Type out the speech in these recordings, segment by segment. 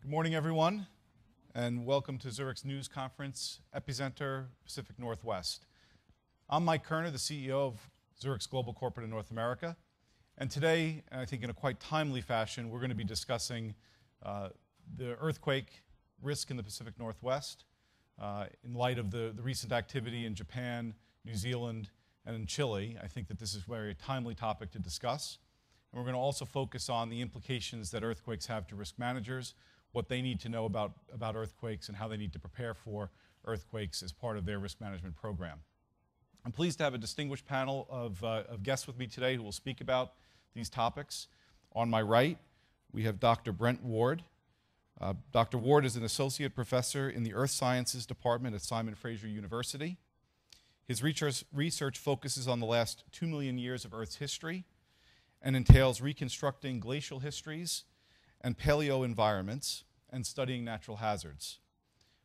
Good morning, everyone, and welcome to Zurich's news conference, Epicenter, Pacific Northwest. I'm Mike Kerner, the CEO of Zurich's Global Corporate in North America, and today, and I think in a quite timely fashion, we're going to be discussing the earthquake risk in the Pacific Northwest in light of the recent activity in Japan, New Zealand, and in Chile. I think that this is a very timely topic to discuss. And we're going to also focus on the implications that earthquakes have to risk managers, what they need to know about earthquakes, and how they need to prepare for earthquakes as part of their risk management program. I'm pleased to have a distinguished panel of guests with me today who will speak about these topics. On my right, we have Dr. Brent Ward. Dr. Ward is an associate professor in the Earth Sciences Department at Simon Fraser University. His research focuses on the last 2 million years of Earth's history and entails reconstructing glacial histories and paleo environments and studying natural hazards.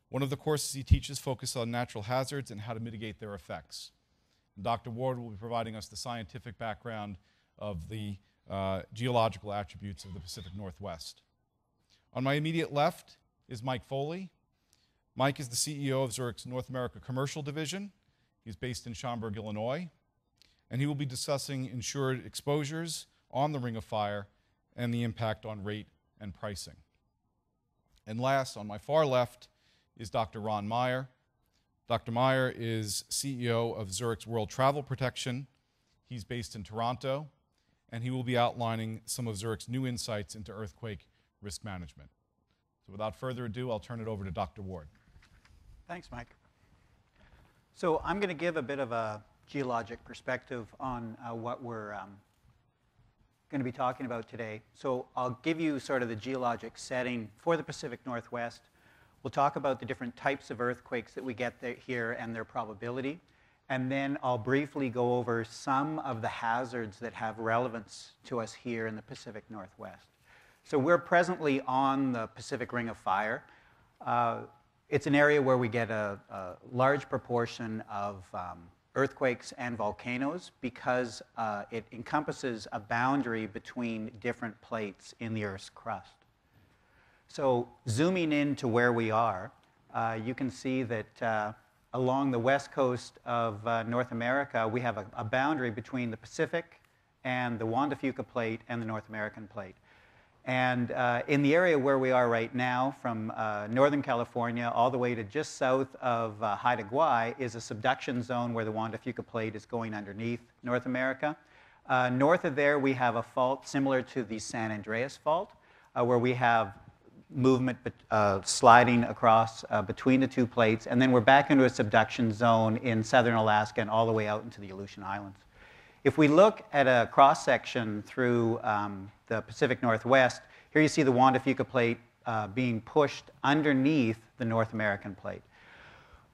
One of the courses he teaches focuses on natural hazards and how to mitigate their effects. And Dr. Ward will be providing us the scientific background of the geological attributes of the Pacific Northwest. On my immediate left is Mike Foley. Mike is the CEO of Zurich's North America Commercial Division. He's based in Schaumburg, Illinois, and he will be discussing insured exposures on the Ring of Fire and the impact on rate and pricing. And last, on my far left, is Dr. Ron Meyer. Dr. Meyer is CEO of Zurich's World Travel Protection. He's based in Toronto, and he will be outlining some of Zurich's new insights into earthquake risk management. So without further ado, I'll turn it over to Dr. Ward. Thanks, Mike. So I'm going to give a bit of a geologic perspective on what we're going to be talking about today. So I'll give you sort of the geologic setting for the Pacific Northwest. We'll talk about the different types of earthquakes that we get here and their probability. And then I'll briefly go over some of the hazards that have relevance to us here in the Pacific Northwest. So we're presently on the Pacific Ring of Fire. It's an area where we get a large proportion of earthquakes and volcanoes because it encompasses a boundary between different plates in the Earth's crust. So zooming in to where we are, you can see that along the west coast of North America, we have a boundary between the Pacific and the Juan de Fuca Plate and the North American Plate. And in the area where we are right now, from Northern California all the way to just south of Haida Gwaii, is a subduction zone where the Juan de Fuca Plate is going underneath North America. North of there, we have a fault similar to the San Andreas Fault, where we have movement sliding across between the two plates. And then we're back into a subduction zone in southern Alaska and all the way out into the Aleutian Islands. If we look at a cross-section through the Pacific Northwest, here you see the Juan de Fuca Plate being pushed underneath the North American Plate.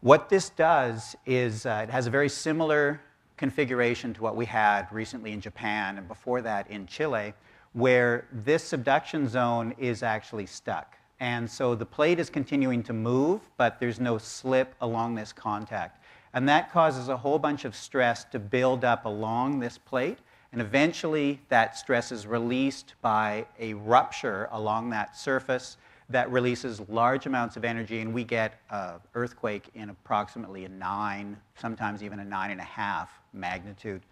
What this does is it has a very similar configuration to what we had recently in Japan and before that in Chile, where this subduction zone is actually stuck. And so the plate is continuing to move, but there's no slip along this contact. And that causes a whole bunch of stress to build up along this plate. And eventually, that stress is released by a rupture along that surface that releases large amounts of energy. And we get an earthquake in approximately a 9, sometimes even a 9.5 magnitude.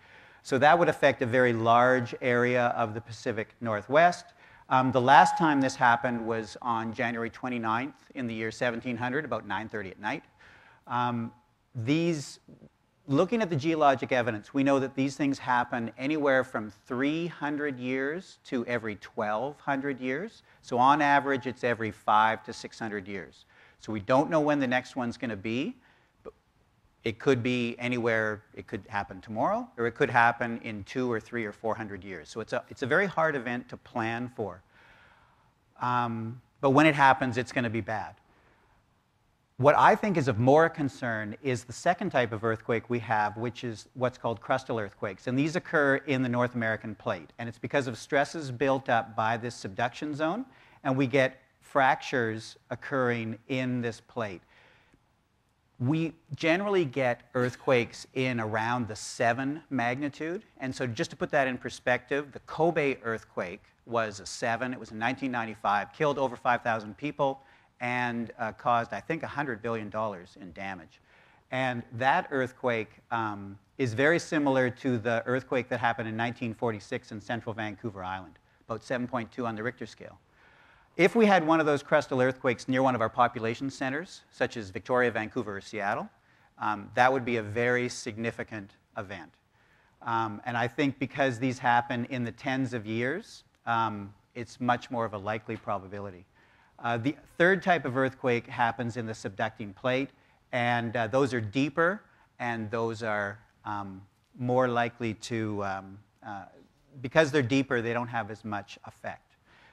So that would affect a very large area of the Pacific Northwest. The last time this happened was on January 29th in the year 1700, about 9:30 at night. Looking at the geologic evidence, we know that these things happen anywhere from 300 years to every 1,200 years. So on average, it's every 500 to 600 years. So we don't know when the next one's going to be. But it could be anywhere. It could happen tomorrow, or it could happen in 200 or 300 or 400 years. So it's a very hard event to plan for. But when it happens, it's going to be bad. What I think is of more concern is the second type of earthquake we have, which is what's called crustal earthquakes. And these occur in the North American Plate. And it's because of stresses built up by this subduction zone, and we get fractures occurring in this plate. We generally get earthquakes in around the 7 magnitude. And so just to put that in perspective, the Kobe earthquake was a 7. It was in 1995, killed over 5,000 people, and caused, I think, $100 billion in damage. And that earthquake is very similar to the earthquake that happened in 1946 in central Vancouver Island, about 7.2 on the Richter scale. If we had one of those crustal earthquakes near one of our population centers, such as Victoria, Vancouver, or Seattle, that would be a very significant event. And I think because these happen in the tens of years, it's much more of a likely probability. The third type of earthquake happens in the subducting plate, and those are deeper, and those are more likely to, because they're deeper, they don't have as much effect.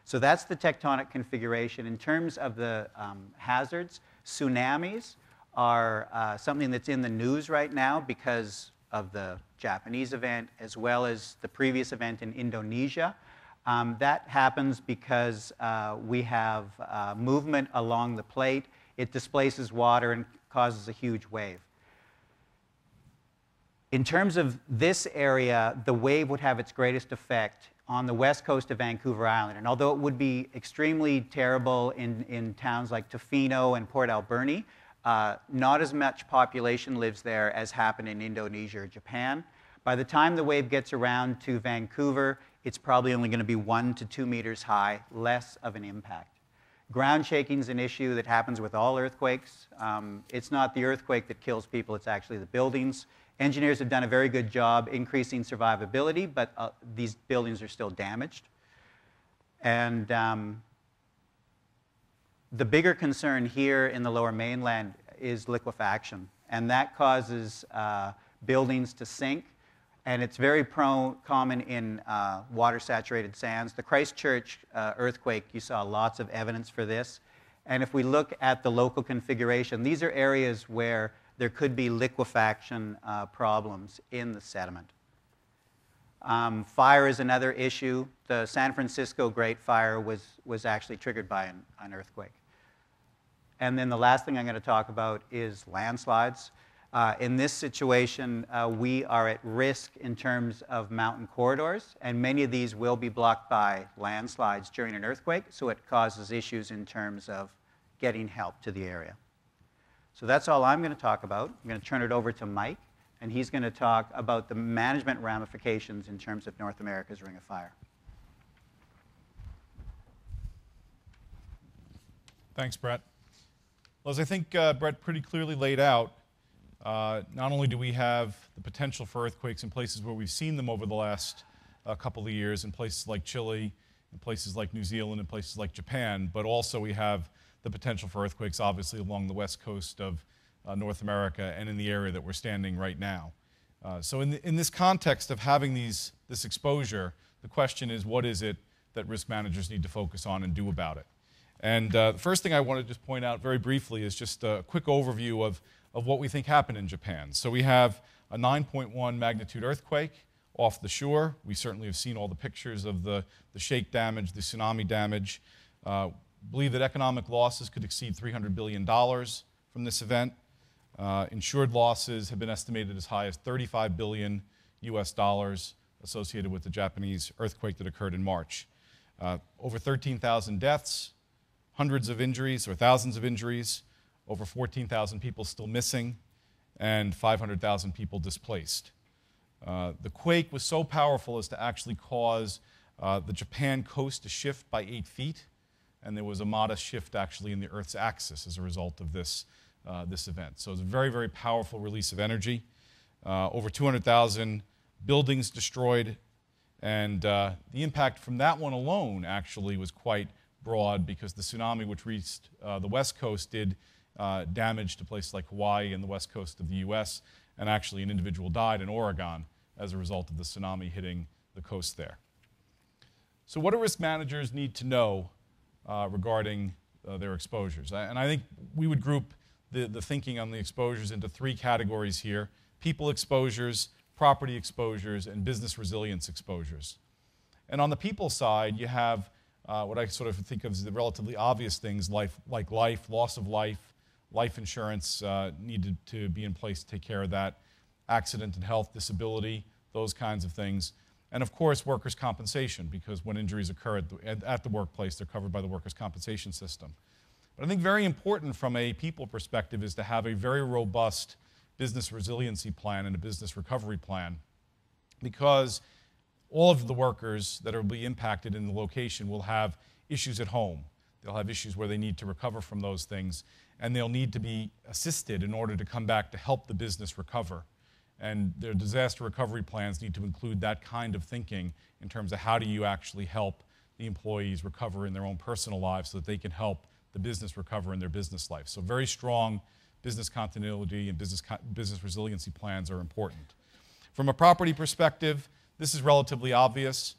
So that's the tectonic configuration. In terms of the hazards, tsunamis are something that's in the news right now because of the Japanese event as well as the previous event in Indonesia. That happens because we have movement along the plate. It displaces water and causes a huge wave. In terms of this area, the wave would have its greatest effect on the west coast of Vancouver Island. And although it would be extremely terrible in towns like Tofino and Port Alberni, not as much population lives there as happened in Indonesia or Japan. By the time the wave gets around to Vancouver, it's probably only going to be 1 to 2 meters high, less of an impact. Ground shaking is an issue that happens with all earthquakes. It's not the earthquake that kills people, it's actually the buildings. Engineers have done a very good job increasing survivability, but these buildings are still damaged. And the bigger concern here in the Lower Mainland is liquefaction, and that causes buildings to sink, and it's very common in water-saturated sands. The Christchurch earthquake, you saw lots of evidence for this, and if we look at the local configuration, these are areas where there could be liquefaction problems in the sediment. Fire is another issue. The San Francisco Great Fire was actually triggered by an earthquake. And then the last thing I'm going to talk about is landslides. In this situation, we are at risk in terms of mountain corridors, and many of these will be blocked by landslides during an earthquake, so it causes issues in terms of getting help to the area. So that's all I'm going to talk about. I'm going to turn it over to Mike, and he's going to talk about the management ramifications in terms of North America's Ring of Fire. Thanks, Brett. Well, as I think Brett pretty clearly laid out, not only do we have the potential for earthquakes in places where we've seen them over the last couple of years, in places like Chile, in places like New Zealand, in places like Japan, but also we have the potential for earthquakes, obviously, along the west coast of North America and in the area that we're standing right now. So in this context of having this exposure, the question is, what is it that risk managers need to focus on and do about it? And the first thing I want to just point out very briefly is just a quick overview of what we think happened in Japan. So we have a 9.1 magnitude earthquake off the shore. We certainly have seen all the pictures of the shake damage, the tsunami damage. Believe that economic losses could exceed $300 billion from this event. Insured losses have been estimated as high as $35 billion US dollars associated with the Japanese earthquake that occurred in March. Over 13,000 deaths, hundreds of injuries or thousands of injuries, over 14,000 people still missing, and 500,000 people displaced. The quake was so powerful as to actually cause the Japan coast to shift by 8 feet. And there was a modest shift actually in the Earth's axis as a result of this event. So it's a very, very powerful release of energy. Over 200,000 buildings destroyed, and the impact from that one alone actually was quite broad because the tsunami which reached the west coast did damage to places like Hawaii and the west coast of the US, and actually an individual died in Oregon as a result of the tsunami hitting the coast there. So what do risk managers need to know regarding their exposures? And I think we would group the thinking on the exposures into 3 categories here: people exposures, property exposures, and business resilience exposures. And on the people side, you have what I sort of think of as the relatively obvious things like life, loss of life, life insurance needed to be in place to take care of that, accident and health, disability, those kinds of things. And of course, workers' compensation, because when injuries occur at the workplace, they're covered by the workers' compensation system. But I think very important from a people perspective is to have a very robust business resiliency plan and a business recovery plan, because all of the workers that will be impacted in the location will have issues at home. They'll have issues where they need to recover from those things, and they'll need to be assisted in order to come back to help the business recover. And their disaster recovery plans need to include that kind of thinking in terms of how do you actually help the employees recover in their own personal lives so that they can help the business recover in their business life. So very strong business continuity and business resiliency plans are important. From a property perspective, this is relatively obvious.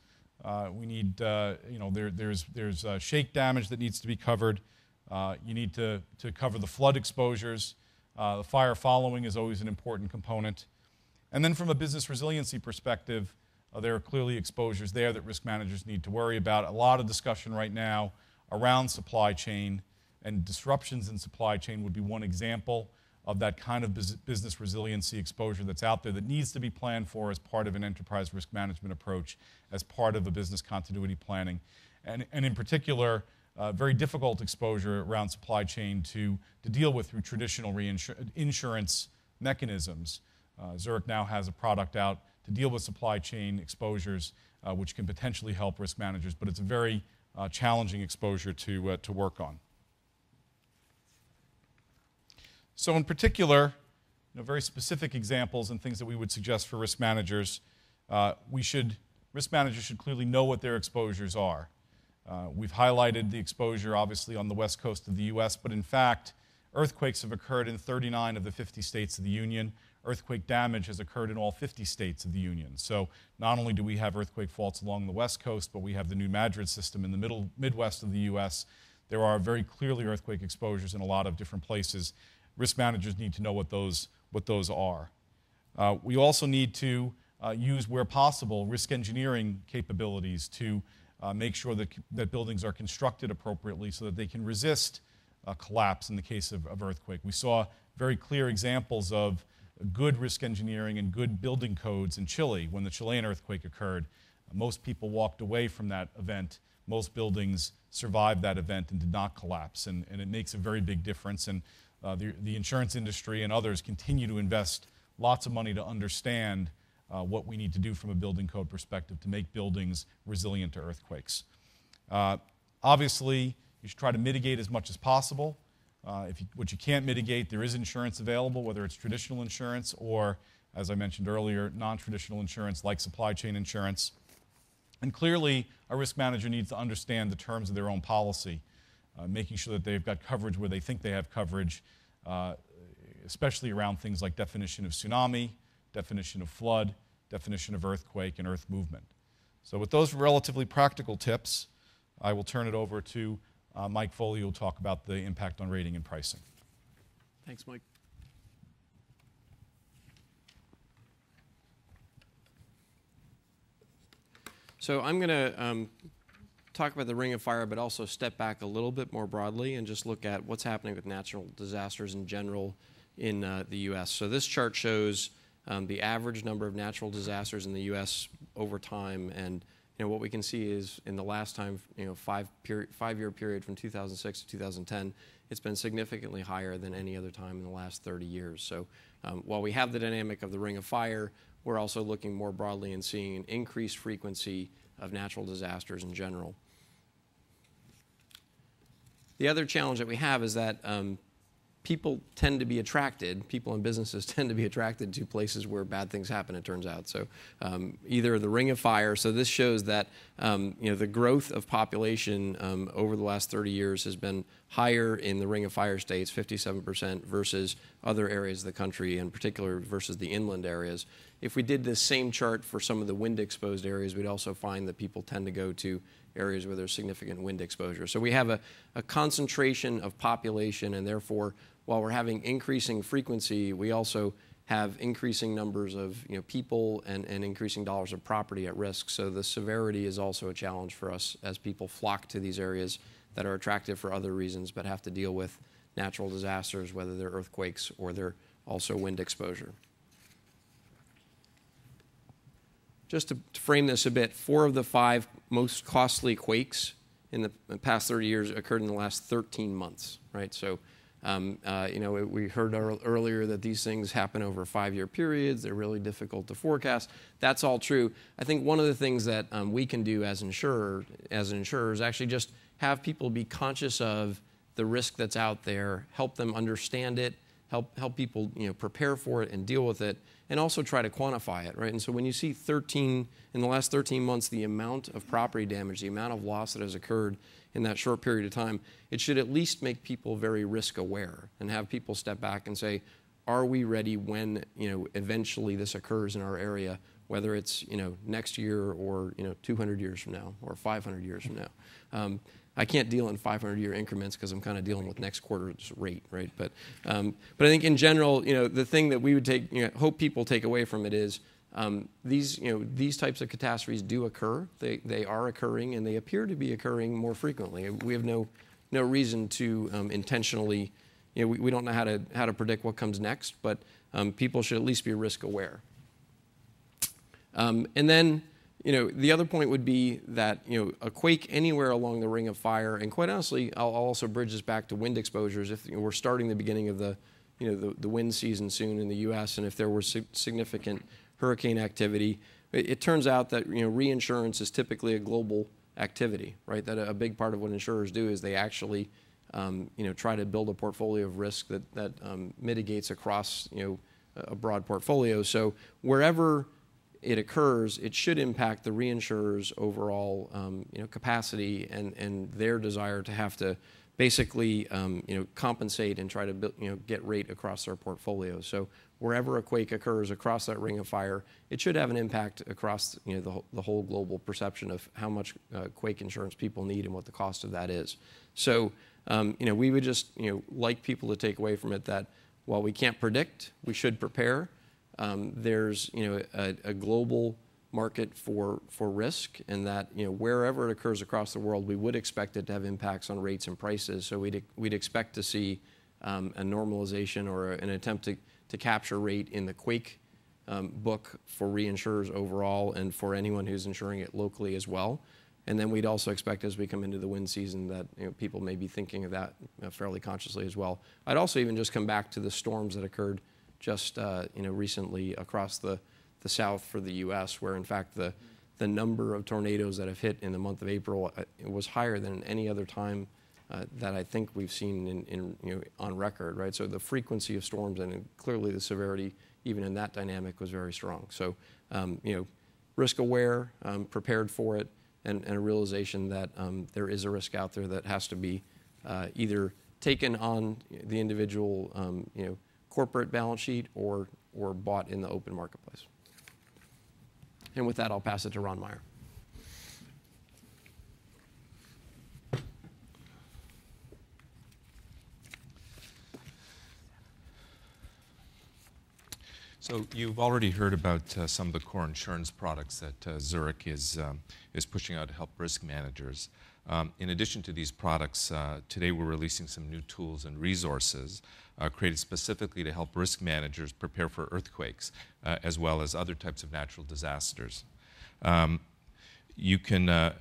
We need, there's shake damage that needs to be covered. You need to cover the flood exposures. The fire following is always an important component. And then from a business resiliency perspective, there are clearly exposures there that risk managers need to worry about. A lot of discussion right now around supply chain, and disruptions in supply chain would be one example of that kind of business resiliency exposure that's out there that needs to be planned for as part of an enterprise risk management approach, as part of a business continuity planning. And in particular, very difficult exposure around supply chain to deal with through traditional insurance mechanisms. Zurich now has a product out to deal with supply chain exposures, which can potentially help risk managers, but it's a very challenging exposure to work on. So in particular, very specific examples and things that we would suggest for risk managers, risk managers should clearly know what their exposures are. We've highlighted the exposure, obviously, on the west coast of the U.S., but in fact, earthquakes have occurred in 39 of the 50 states of the Union. Earthquake damage has occurred in all 50 states of the Union. So not only do we have earthquake faults along the west coast, but we have the New Madrid system in the Midwest of the U.S. There are very clearly earthquake exposures in a lot of different places. Risk managers need to know what those are. We also need to use, where possible, risk engineering capabilities to make sure that buildings are constructed appropriately so that they can resist collapse in the case of earthquake. We saw very clear examples of good risk engineering and good building codes in Chile when the Chilean earthquake occurred. Most people walked away from that event. Most buildings survived that event and did not collapse, and it makes a very big difference. And the insurance industry and others continue to invest lots of money to understand what we need to do from a building code perspective to make buildings resilient to earthquakes. Obviously, you should try to mitigate as much as possible. What you can't mitigate, there is insurance available, whether it's traditional insurance or, as I mentioned earlier, non-traditional insurance like supply chain insurance. And clearly, a risk manager needs to understand the terms of their own policy, making sure that they've got coverage where they think they have coverage, especially around things like definition of tsunami, definition of flood, definition of earthquake, and earth movement. So with those relatively practical tips, I will turn it over to Mike Foley, who will talk about the impact on rating and pricing. Thanks, Mike. So I'm going to talk about the Ring of Fire, but also step back a little bit more broadly and just look at what's happening with natural disasters in general in the U.S. So this chart shows the average number of natural disasters in the U.S. over time, and what we can see is in the last time, 5-year period from 2006 to 2010, it's been significantly higher than any other time in the last 30 years. So while we have the dynamic of the Ring of Fire, we're also looking more broadly and seeing an increased frequency of natural disasters in general. The other challenge that we have is that people and businesses tend to be attracted to places where bad things happen, it turns out. So either the Ring of Fire, so this shows that the growth of population over the last 30 years has been higher in the Ring of Fire states, 57%, versus other areas of the country, in particular versus the inland areas. If we did this same chart for some of the wind-exposed areas, we'd also find that people tend to go to areas where there's significant wind exposure. So we have a concentration of population, and therefore, while we're having increasing frequency, we also have increasing numbers of people and increasing dollars of property at risk. So the severity is also a challenge for us as people flock to these areas that are attractive for other reasons but have to deal with natural disasters, whether they're earthquakes or they're also wind exposure. Just to frame this a bit, 4 of the 5 most costly quakes in the past 30 years occurred in the last 13 months, right? So, we heard earlier that these things happen over 5-year periods. They're really difficult to forecast. That's all true. I think one of the things that we can do as an insurer is actually just have people be conscious of the risk that's out there, help them understand it, help people prepare for it and deal with it, and also try to quantify it, right? And so when you see in the last 13 months, the amount of property damage, the amount of loss that has occurred in that short period of time, it should at least make people very risk aware and have people step back and say, are we ready when eventually this occurs in our area, whether it's next year or 200 years from now or 500 years from now. I can't deal in 500-year increments because I'm kind of dealing with next quarter's rate, right? But I think in general, the thing that we would hope people take away from it is these types of catastrophes do occur. They are occurring, and they appear to be occurring more frequently. We have no reason to intentionally, we don't know how to predict what comes next, but people should at least be risk aware. And then, the other point would be that, a quake anywhere along the ring of fire, and quite honestly, I'll also bridge this back to wind exposures. If we're starting the beginning of the wind season soon in the U.S., and if there were significant hurricane activity, it turns out that, reinsurance is typically a global activity, right? That a big part of what insurers do is they actually, try to build a portfolio of risk that mitigates across, a broad portfolio. So wherever it occurs, it should impact the reinsurer's overall capacity and their desire to have to basically compensate and try to get rate across their portfolio. So wherever a quake occurs across that ring of fire, it should have an impact across the whole global perception of how much quake insurance people need and what the cost of that is. So we would just like people to take away from it that while we can't predict, we should prepare. There's a global market for risk, and that wherever it occurs across the world, we would expect it to have impacts on rates and prices. So we'd expect to see a normalization or an attempt to capture rate in the quake book for reinsurers overall, and for anyone who's insuring it locally as well. And then we'd also expect, as we come into the wind season, that people may be thinking of that fairly consciously as well. I'd also even just come back to the storms that occurred just recently across the south for the U.S., where in fact the number of tornadoes that have hit in the month of April was higher than any other time that I think we've seen on record, right? So the frequency of storms and clearly the severity, even in that dynamic, was very strong. So risk aware, prepared for it, and a realization that there is a risk out there that has to be either taken on the individual corporate balance sheet or bought in the open marketplace. And with that, I'll pass it to Ron Meyer. So you've already heard about some of the core insurance products that Zurich is pushing out to help risk managers. In addition to these products, today we're releasing some new tools and resources created specifically to help risk managers prepare for earthquakes, as well as other types of natural disasters. You can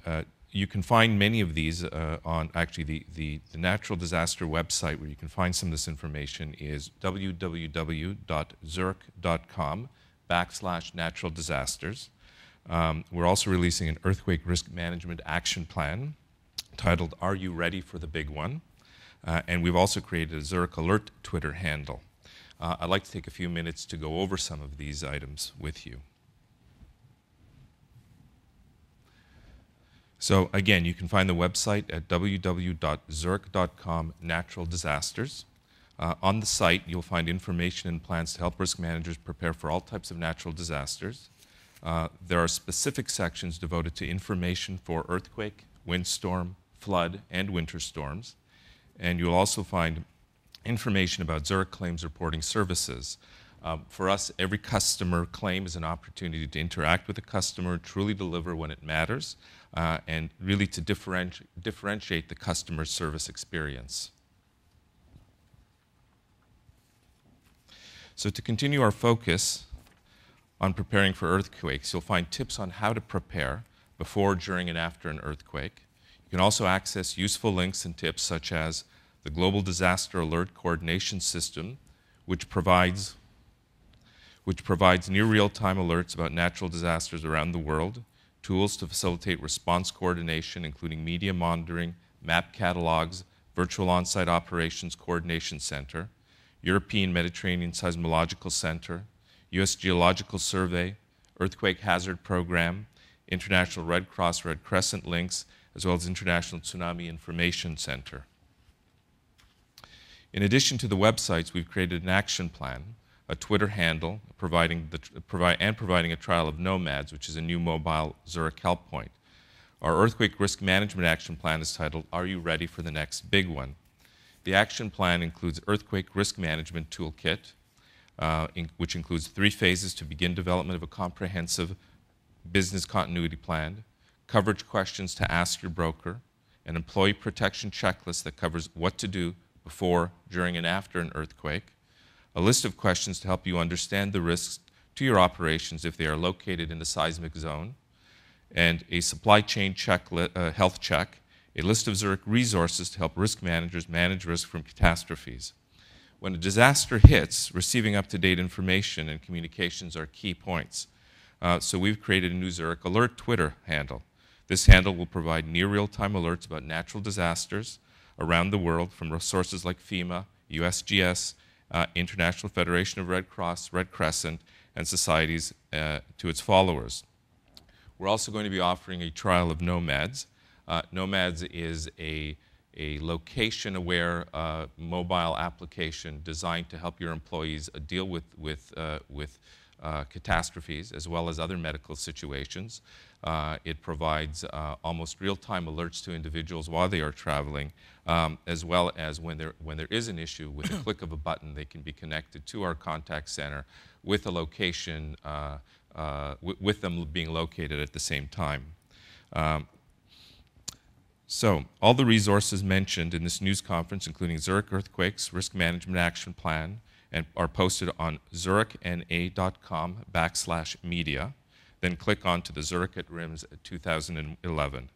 find many of these on actually the natural disaster website, where you can find some of this information is www.zurich.com/natural disasters. We're also releasing an earthquake risk management action plan titled "Are You Ready for the Big One?" And we've also created a Zurich Alert Twitter handle. I'd like to take a few minutes to go over some of these items with you. So again, you can find the website at www.zurich.com/natural disasters. On the site, you'll find information and plans to help risk managers prepare for all types of natural disasters. There are specific sections devoted to information for earthquake, windstorm, flood, and winter storms. And you'll also find information about Zurich Claims Reporting Services. For us, every customer claim is an opportunity to interact with the customer, truly deliver when it matters, and really to differentiate the customer service experience. So to continue our focus on preparing for earthquakes, you'll find tips on how to prepare before, during, and after an earthquake. You can also access useful links and tips such as the Global Disaster Alert Coordination System, which provides near real-time alerts about natural disasters around the world, tools to facilitate response coordination, including media monitoring, map catalogs, virtual on-site operations coordination center, European Mediterranean Seismological Center, U.S. Geological Survey, Earthquake Hazard Program, International Red Cross Red Crescent links, as well as International Tsunami Information Center. In addition to the websites, we've created an action plan, a Twitter handle, providing a trial of Nomads, which is a new mobile Zurich help point. Our earthquake risk management action plan is titled, Are You Ready for the Next Big One? The action plan includes earthquake risk management toolkit, which includes 3 phases to begin development of a comprehensive business continuity plan, coverage questions to ask your broker, an employee protection checklist that covers what to do before, during, and after an earthquake, a list of questions to help you understand the risks to your operations if they are located in the seismic zone, and a supply chain health check, a list of Zurich resources to help risk managers manage risk from catastrophes. When a disaster hits, receiving up-to-date information and communications are key points. So we've created a new Zurich Alert Twitter handle. This handle will provide near real-time alerts about natural disasters around the world from sources like FEMA, USGS, International Federation of Red Cross, Red Crescent, and societies to its followers. We're also going to be offering a trial of Nomads. Nomads is a location-aware mobile application designed to help your employees deal with catastrophes as well as other medical situations. It provides almost real-time alerts to individuals while they are traveling, as well as when there is an issue, with a click of a button, they can be connected to our contact center with a location, with them being located at the same time. So all the resources mentioned in this news conference, including Zurich Earthquakes Risk Management Action Plan, and are posted on zurichna.com/media. Then click on to the Zurich at RIMS 2011.